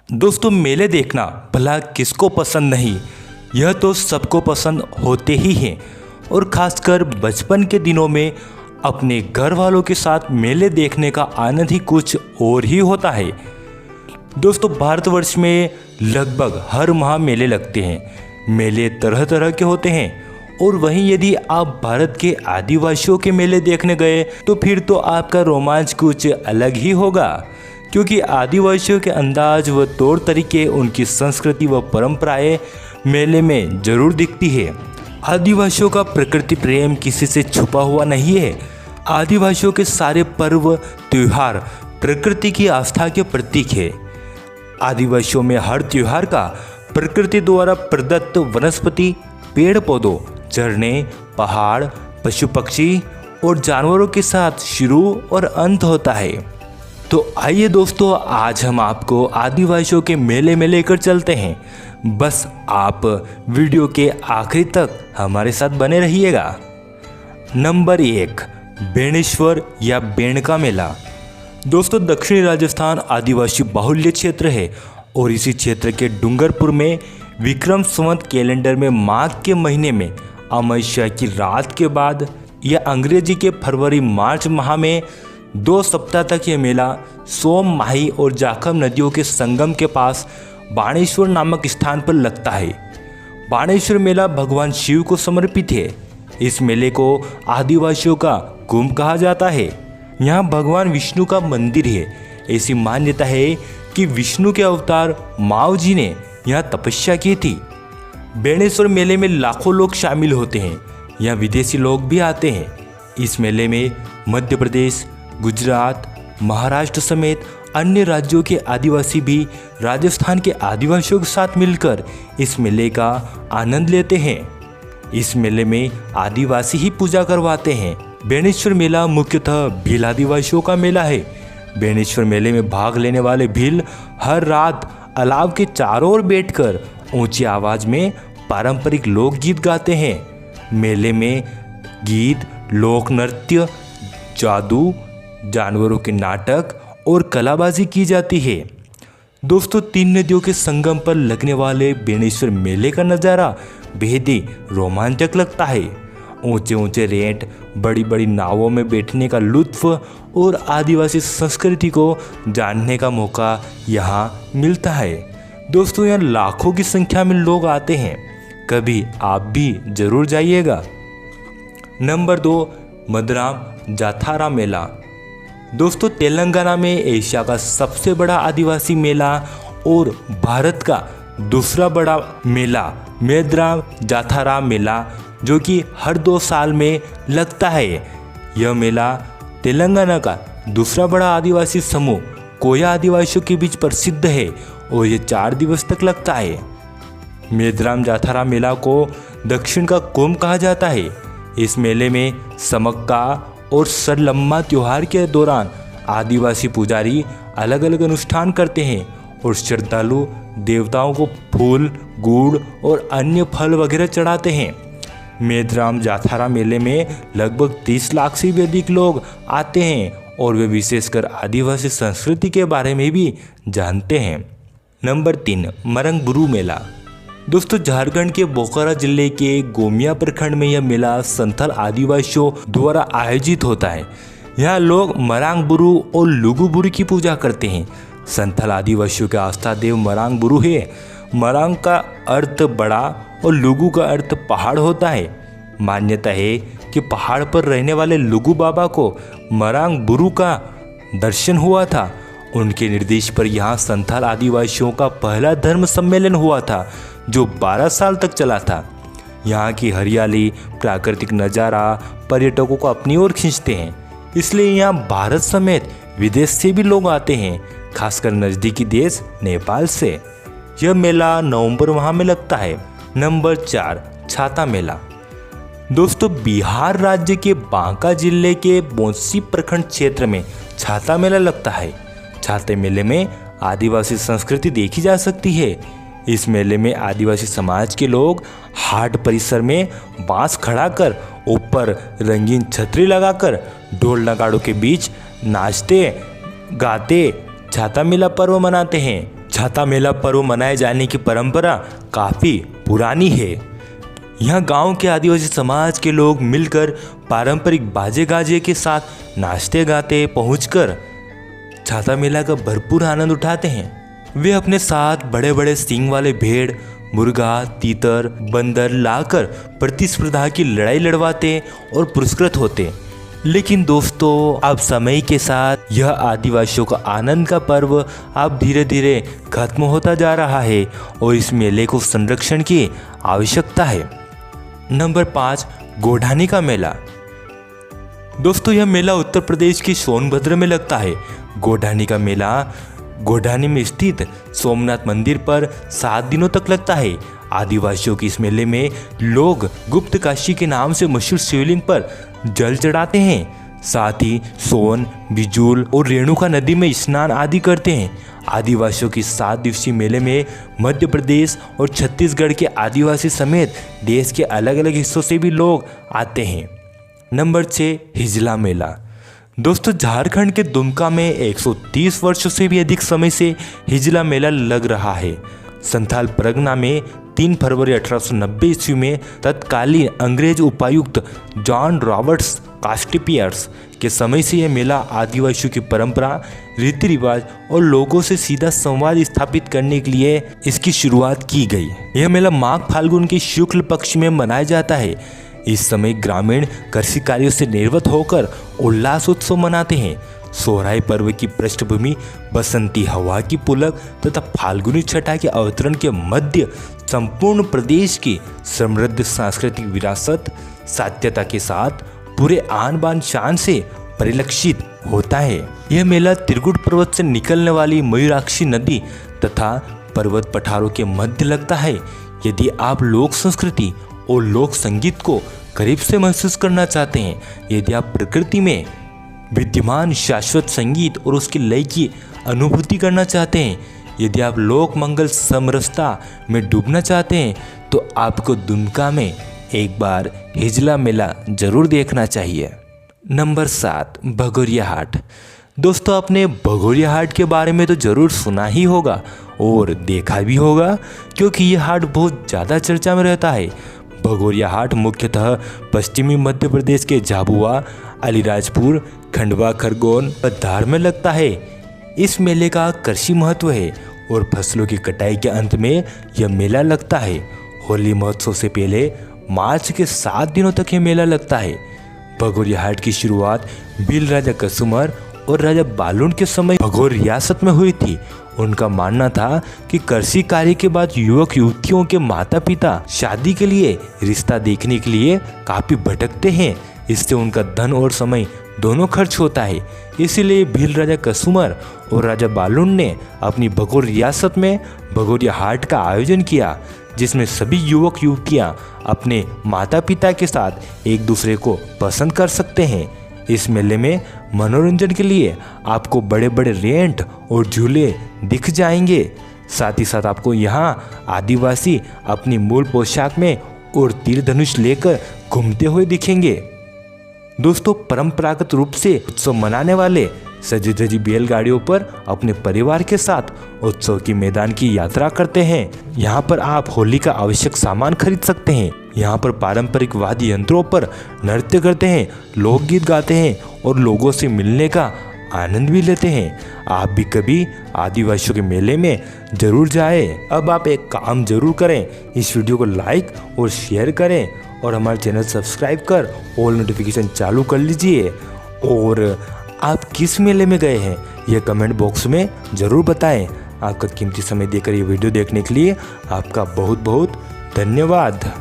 दोस्तों मेले देखना भला किसको पसंद नहीं, यह तो सबको पसंद होते ही हैं। और खासकर बचपन के दिनों में अपने घर वालों के साथ मेले देखने का आनंद ही कुछ और ही होता है। दोस्तों भारतवर्ष में लगभग हर माह मेले लगते हैं। मेले तरह तरह के होते हैं और वहीं यदि आप भारत के आदिवासियों के मेले देखने गए तो फिर तो आपका रोमांच कुछ अलग ही होगा, क्योंकि आदिवासियों के अंदाज व तौर तरीके, उनकी संस्कृति व परंपराएं मेले में जरूर दिखती है। आदिवासियों का प्रकृति प्रेम किसी से छुपा हुआ नहीं है। आदिवासियों के सारे पर्व त्योहार प्रकृति की आस्था के प्रतीक है। आदिवासियों में हर त्योहार का प्रकृति द्वारा प्रदत्त वनस्पति, पेड़ पौधों, झरने, पहाड़, पशु पक्षी और जानवरों के साथ शुरू और अंत होता है। तो आइए दोस्तों, आज हम आपको आदिवासियों के मेले में लेकर चलते हैं। बस आप वीडियो के आखिरी तक हमारे साथ बने रहिएगा। नंबर 1, बेणेश्वर या बेणका मेला। दोस्तों दक्षिणी राजस्थान आदिवासी बाहुल्य क्षेत्र है और इसी क्षेत्र के डूंगरपुर में विक्रम संवत कैलेंडर में माघ के महीने में अमावस्या की रात के बाद या अंग्रेजी के फरवरी मार्च माह में 2 सप्ताह तक यह मेला सोम, माही और जाखम नदियों के संगम के पास बाणेश्वर नामक स्थान पर लगता है। बाणेश्वर मेला भगवान शिव को समर्पित है। इस मेले को आदिवासियों का कुंभ कहा जाता है। यहाँ भगवान विष्णु का मंदिर है। ऐसी मान्यता है कि विष्णु के अवतार माव जी ने यहाँ तपस्या की थी। बेणेश्वर मेले में लाखों लोग शामिल होते हैं। यहाँ विदेशी लोग भी आते हैं। इस मेले में मध्य प्रदेश, गुजरात, महाराष्ट्र समेत अन्य राज्यों के आदिवासी भी राजस्थान के आदिवासियों के साथ मिलकर इस मेले का आनंद लेते हैं। इस मेले में आदिवासी ही पूजा करवाते हैं। बेणेश्वर मेला मुख्यतः भील आदिवासियों का मेला है। बेणेश्वर मेले में भाग लेने वाले भील हर रात अलाव के चारों ओर बैठकर ऊंची आवाज में पारंपरिक लोकगीत गाते हैं। मेले में गीत, लोक नृत्य, जादू, जानवरों के नाटक और कलाबाजी की जाती है। दोस्तों 3 नदियों के संगम पर लगने वाले बेणेश्वर मेले का नज़ारा बेहद ही रोमांचक लगता है। ऊंचे ऊंचे रेंट, बड़ी बड़ी नावों में बैठने का लुत्फ और आदिवासी संस्कृति को जानने का मौका यहाँ मिलता है। दोस्तों यहाँ लाखों की संख्या में लोग आते हैं। कभी आप भी जरूर जाइएगा। नंबर 2, मदराम जाथारा मेला। दोस्तों तेलंगाना में एशिया का सबसे बड़ा आदिवासी मेला और भारत का दूसरा बड़ा मेला मेदराम जाथारा मेला, जो कि हर 2 साल में लगता है। यह मेला तेलंगाना का दूसरा बड़ा आदिवासी समूह कोया आदिवासियों के बीच प्रसिद्ध है और ये 4 दिवस तक लगता है। मेदराम जाथारा मेला को दक्षिण का कुंभ कहा जाता है। इस मेले में समक्का और सरलम्मा त्योहार के दौरान आदिवासी पुजारी अलग अलग अनुष्ठान करते हैं और श्रद्धालु देवताओं को फूल, गुड़ और अन्य फल वगैरह चढ़ाते हैं। मेदराम जाथारा मेले में लगभग 30 लाख से भी अधिक लोग आते हैं और वे विशेषकर आदिवासी संस्कृति के बारे में भी जानते हैं। नंबर 3, मरंगबुरु मेला। दोस्तों झारखंड के बोकारो जिले के गोमिया प्रखंड में यह मेला संथाल आदिवासियों द्वारा आयोजित होता है। यहाँ लोग मरांगबुरु और लुगुबुरु की पूजा करते हैं। संथाल आदिवासियों का आस्था देव मरांगबुरु है। मरांग का अर्थ बड़ा और लुगु का अर्थ पहाड़ होता है। मान्यता है कि पहाड़ पर रहने वाले लुगु बाबा को मरांगबुरु का दर्शन हुआ था। उनके निर्देश पर यहाँ संथाल आदिवासियों का पहला धर्म सम्मेलन हुआ था, जो 12 साल तक चला था। यहाँ की हरियाली, प्राकृतिक नज़ारा पर्यटकों को अपनी ओर खींचते हैं। इसलिए यहाँ भारत समेत विदेश से भी लोग आते हैं, खासकर नज़दीकी देश नेपाल से। यह मेला नवंबर माह में लगता है। नंबर 4, छाता मेला। दोस्तों बिहार राज्य के बांका जिले के बोंसी प्रखंड क्षेत्र में छाता मेला लगता है। छाते मेले में आदिवासी संस्कृति देखी जा सकती है। इस मेले में आदिवासी समाज के लोग हाट परिसर में बांस खड़ा कर ऊपर रंगीन छतरी लगाकर ढोल नगाड़ों के बीच नाचते गाते छाता मेला पर्व मनाते हैं। छाता मेला पर्व मनाए जाने की परंपरा काफ़ी पुरानी है। यहाँ गांव के आदिवासी समाज के लोग मिलकर पारंपरिक बाजे गाजे के साथ नाचते गाते पहुंचकर छाता मेला का भरपूर आनंद उठाते हैं। वे अपने साथ बड़े बड़े सींग वाले भेड़, मुर्गा, तीतर, बंदर लाकर प्रतिस्पर्धा की लड़ाई लड़वाते और पुरस्कृत होते। लेकिन दोस्तों, अब समय के साथ यह आदिवासियों का आनंद का पर्व अब धीरे धीरे खत्म होता जा रहा है और इस मेले को संरक्षण की आवश्यकता है। नंबर 5, गोढ़ानी का मेला। दोस्तों, यह मेला उत्तर प्रदेश के सोनभद्र में लगता है। गोढ़ानी का मेला गोढ़ानी में स्थित सोमनाथ मंदिर पर 7 दिनों तक लगता है। आदिवासियों के इस मेले में लोग गुप्त काशी के नाम से मशहूर शिवलिंग पर जल चढ़ाते हैं, साथ ही सोन, बिजूल और रेणुका नदी में स्नान आदि करते हैं। आदिवासियों की 7 दिवसीय मेले में मध्य प्रदेश और छत्तीसगढ़ के आदिवासी समेत देश के अलग अलग हिस्सों से भी लोग आते हैं। नंबर 6, हिजला मेला। दोस्तों, झारखंड के दुमका में 130 वर्षों से भी अधिक समय से हिजला मेला लग रहा है। संथाल परगना में 3 फरवरी 1890 ईस्वी में तत्कालीन अंग्रेज उपायुक्त जॉन रॉबर्ट्स कास्टिपियर्स के समय से यह मेला आदिवासियों की परंपरा, रीति रिवाज और लोगों से सीधा संवाद स्थापित करने के लिए इसकी शुरुआत की गई। यह मेला माघ फाल्गुन के शुक्ल पक्ष में मनाया जाता है। इस समय ग्रामीण कृषि कार्यों से निर्वृत्त होकर उल्लास उत्सव मनाते हैं। सोहराय पर्व की पृष्ठभूमि बसंती हवा की पुलक तथा फाल्गुनी छठा के अवतरण के मध्य संपूर्ण प्रदेश की समृद्ध सांस्कृतिक विरासत सात्यता के साथ पूरे आन बान शान से परिलक्षित होता है। यह मेला त्रिकुट पर्वत से निकलने वाली मयूराक्षी नदी तथा पर्वत पठारों के मध्य लगता है। यदि आप लोक संस्कृति और लोक संगीत को करीब से महसूस करना चाहते हैं, यदि आप प्रकृति में विद्यमान शाश्वत संगीत और उसकी लय की अनुभूति करना चाहते हैं, यदि आप लोक मंगल समरसता में डूबना चाहते हैं, तो आपको दुमका में एक बार हिजला मेला जरूर देखना चाहिए। नंबर 7, भगोरिया हाट। दोस्तों, आपने भगोरिया हाट के बारे में तो जरूर सुना ही होगा और देखा भी होगा, क्योंकि यह हाट बहुत ज़्यादा चर्चा में रहता है। भगोरिया हाट मुख्यतः पश्चिमी मध्य प्रदेश के झाबुआ, अलीराजपुर, खंडवा, खरगोन और धार में लगता है। इस मेले का कृषि महत्व है और फसलों की कटाई के अंत में यह मेला लगता है। होली महोत्सव से पहले मार्च के 7 दिनों तक यह मेला लगता है। भगोरिया हाट की शुरुआत भील राजा कसुमर और राजा बालुन के समय भगोर रियासत में हुई थी। उनका मानना था कि कृषि कार्य के बाद युवक युवतियों के माता पिता शादी के लिए रिश्ता देखने के लिए काफी भटकते हैं। इससे उनका धन और समय दोनों खर्च होता है। इसीलिए भील राजा कसुमर और राजा बालुन ने अपनी भगोर रियासत में भगोरिया हाट का आयोजन किया, जिसमें सभी युवक युवतियां अपने माता पिता के साथ एक दूसरे को पसंद कर सकते हैं। इस मेले में मनोरंजन के लिए आपको बड़े बड़े रेंट और झूले दिख जाएंगे। साथ ही साथ आपको यहाँ आदिवासी अपनी मूल पोशाक में और तीर धनुष लेकर घूमते हुए दिखेंगे। दोस्तों, परंपरागत रूप से उत्सव मनाने वाले सजी धजी बैलगाड़ियों पर अपने परिवार के साथ उत्सव की मैदान की यात्रा करते हैं। यहाँ पर आप होली का आवश्यक सामान खरीद सकते हैं। यहाँ पर पारंपरिक वाद्य यंत्रों पर नृत्य करते हैं, लोकगीत गाते हैं और लोगों से मिलने का आनंद भी लेते हैं। आप भी कभी आदिवासियों के मेले में जरूर जाएं। अब आप एक काम जरूर करें, इस वीडियो को लाइक और शेयर करें और हमारे चैनल सब्सक्राइब कर ऑल नोटिफिकेशन चालू कर लीजिए। और आप किस मेले में गए हैं यह कमेंट बॉक्स में ज़रूर बताएं। आपका कीमती समय देकर ये वीडियो देखने के लिए आपका बहुत बहुत धन्यवाद।